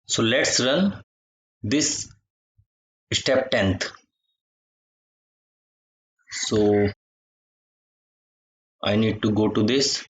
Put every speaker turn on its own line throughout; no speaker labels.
So let's run this step 10th. So I need to go to this.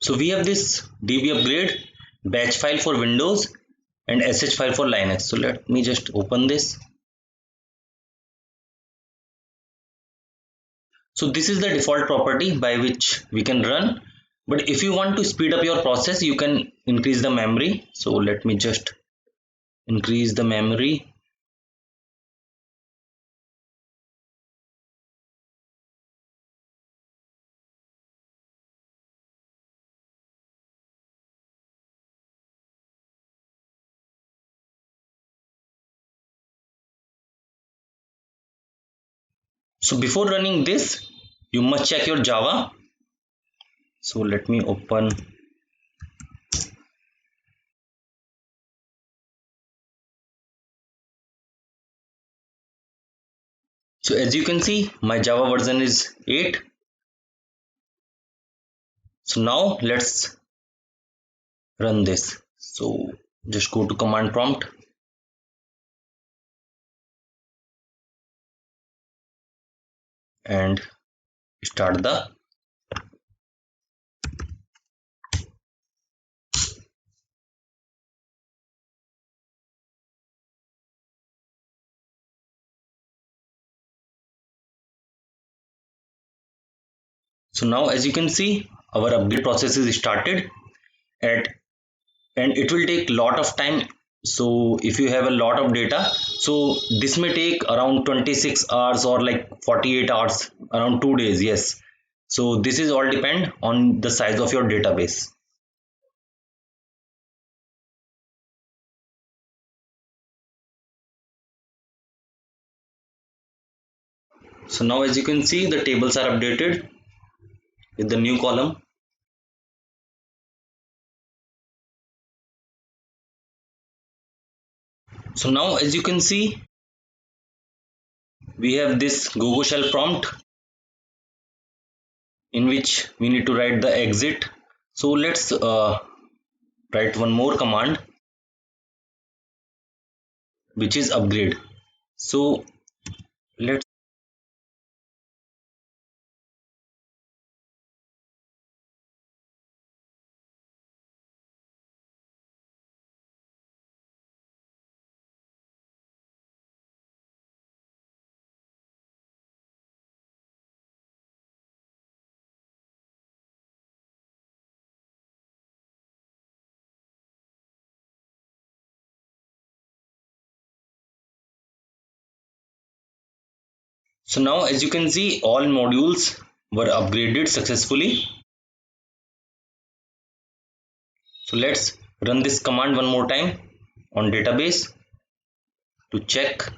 So we have this DB upgrade batch file for Windows and sh file for Linux. So let me just open this. So this is the default property by which we can run, but if you want to speed up your process, you can increase the memory. So let me just increase the memory. So before running this, you must check your Java. So let me open. So as you can see, my Java version is 8. So now let's run this. So just go to command prompt and start the. So now as you can see, our upgrade process is started at, and it will take lot of time. So if you have a lot of data, so this may take around 26 hours or like 48 hours, around 2 days. Yes. So this is all depend on the size of your database. So now as you can see, the tables are updated with the new column. So now as you can see, we have this Gogo shell prompt in which we need to write the exit. So let's write one more command, which is upgrade. So let's. So now as you can see, all modules were upgraded successfully. So let's run this command one more time on database to check.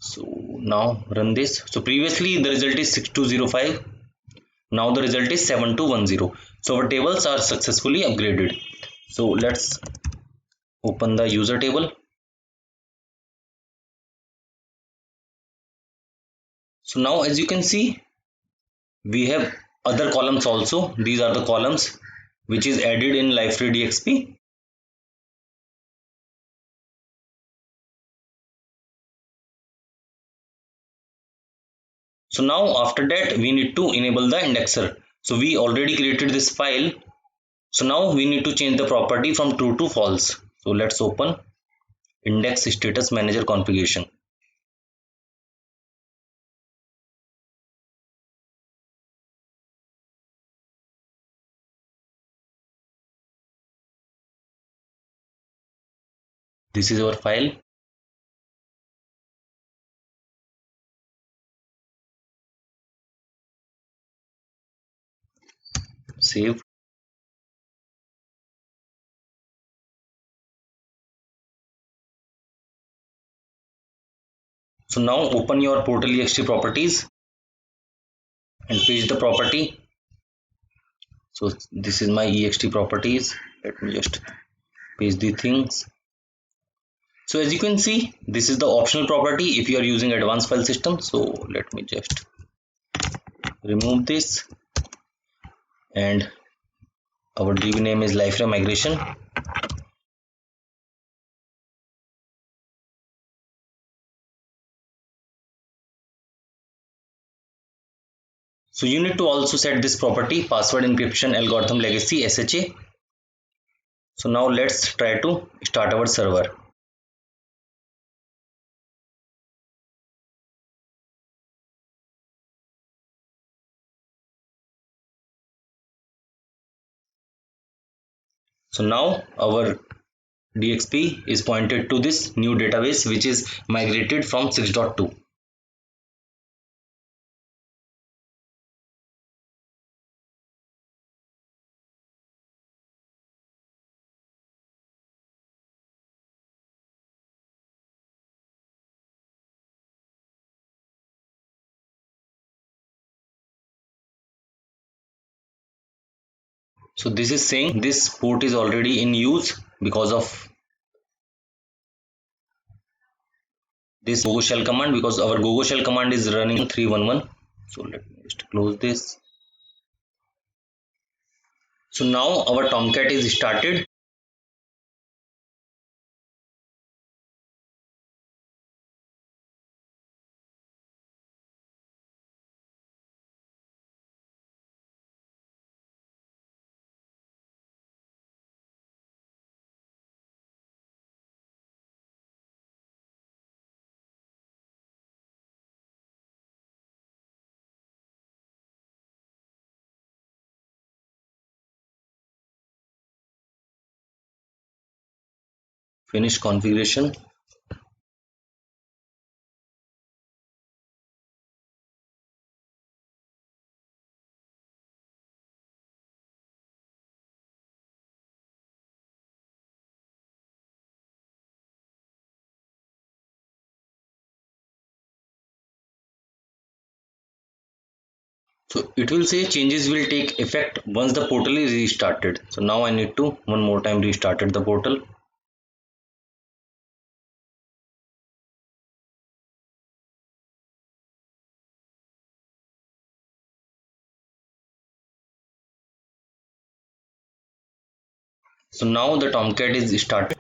So now run this. So previously the result is 6205. Now the result is 7210. So our tables are successfully upgraded. So let's open the user table. So now as you can see, we have other columns also. These are the columns which is added in Liferay.DXP. So now after that we need to enable the indexer. So we already created this file. So now we need to change the property from true to false. So let's open index status manager configuration. This is our file. Save. So now open your portal.ext properties and paste the property. So this is my ext properties. Let me just paste the things. So as you can see, this is the optional property if you are using advanced file system. So let me just remove this and our DB name is Liferay Migration. So you need to also set this property password encryption algorithm legacy SHA. So now let's try to start our server. So now our DXP is pointed to this new database which is migrated from 6.2. So this is saying this port is already in use because of this gogo shell command, because our gogo shell command is running 311. So let me just close this. So now our Tomcat is started. Finish configuration. So it will say changes will take effect once the portal is restarted. So now I need to one more time restarted the portal. So now the Tomcat is started.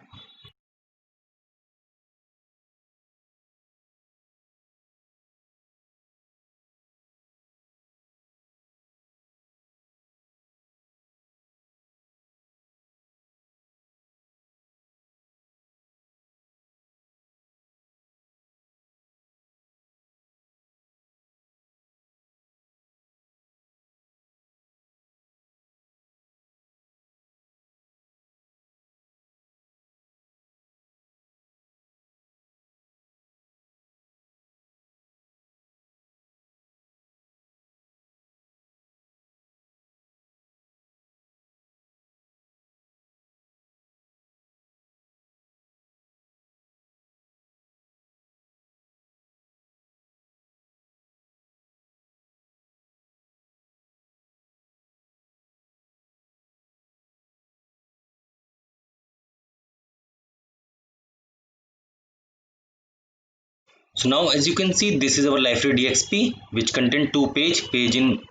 So now as you can see, this is our Liferay DXP which contain two page in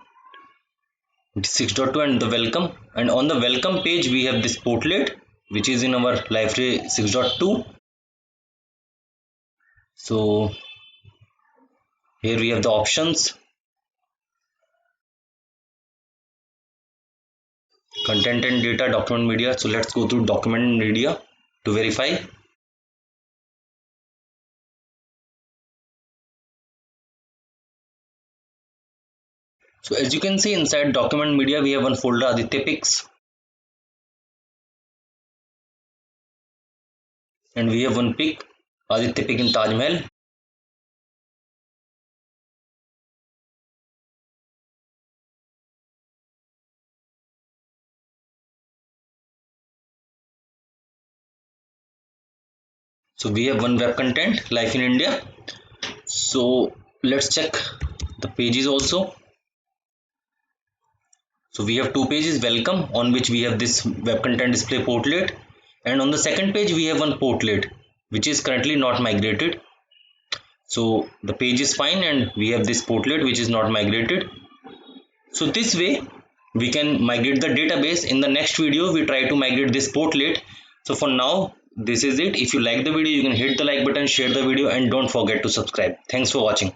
6.2 and the welcome, and on the welcome page we have this portlet which is in our Liferay 6.2. So here we have the options, content and data, document media. So let's go to document media to verify. So as you can see, inside document media we have one folder Aditya Pics, and we have one pic, Aditya Pic in Taj Mahal. So we have one web content, Life in India. So let's check the pages also. So we have two pages, welcome, on which we have this web content display portlet, and on the second page we have one portlet which is currently not migrated. So the page is fine and we have this portlet which is not migrated. So this way we can migrate the database. In the next video we try to migrate this portlet. So for now this is it. If you like the video, you can hit the like button, share the video, and don't forget to subscribe. Thanks for watching.